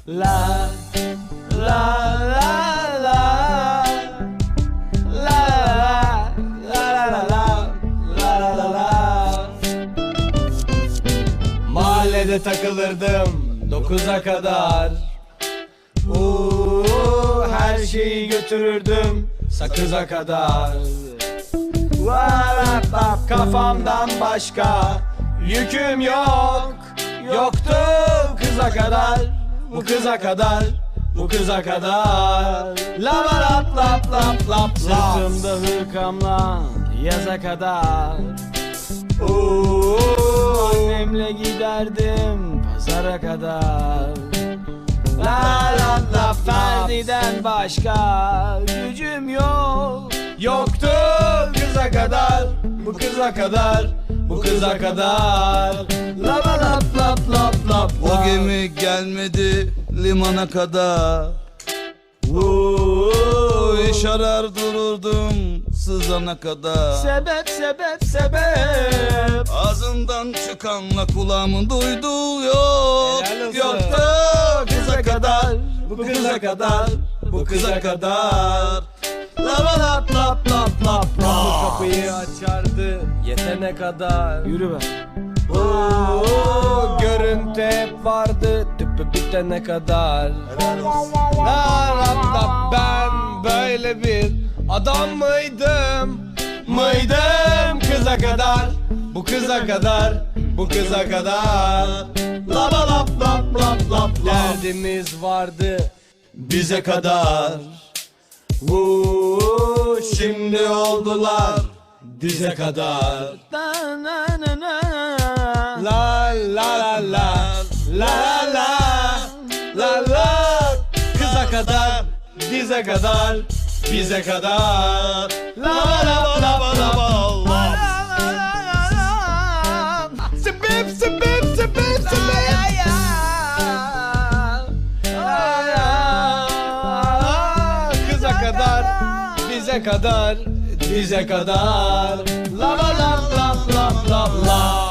La la la la la la la la la la. Mahallede takılırdım 9'a kadar. Her şeyi götürürdüm sakıza kadar. Kafamdan başka yüküm yok. Yoktu kıza kadar, bu kıza kadar, bu kıza kadar. Lava lap lap lap lap. Sırtımda hırkamla yaza kadar. Annemle giderdim pazara kadar. La la la, Ferdi'den başka gücüm yok. Yoktu kıza kadar, bu kıza kadar, bu kıza kadar. Lava lap lap lap lap. O gemi gelmedi limana kadar. İş arar dururdum sızana kadar. Sebep sebep sebep. Ağzından çıkanla kulağımın duyduğu yok. Yoktu kıza kadar, bu kıza kadar, bu kıza kadar. Lava lap lap lap lap lap. Kapıyı açardı yetene kadar. Yürü be. Görüntü hep vardı tüpü bitene kadar. La la la, ben böyle bir adam mıydım? Mıydım kıza kadar, bu kıza kadar, bu kıza kadar. Lava lap lap lap lap. Derdimiz vardı bize kadar. Şimdi oldular dize kadar. La la la la la la la la. Kıza kadar, dize kadar, bize kadar. La la la la la. Sebep sebep sebep sebep. Kıza kadar, bize kadar, bize kadar. La la la la la la la.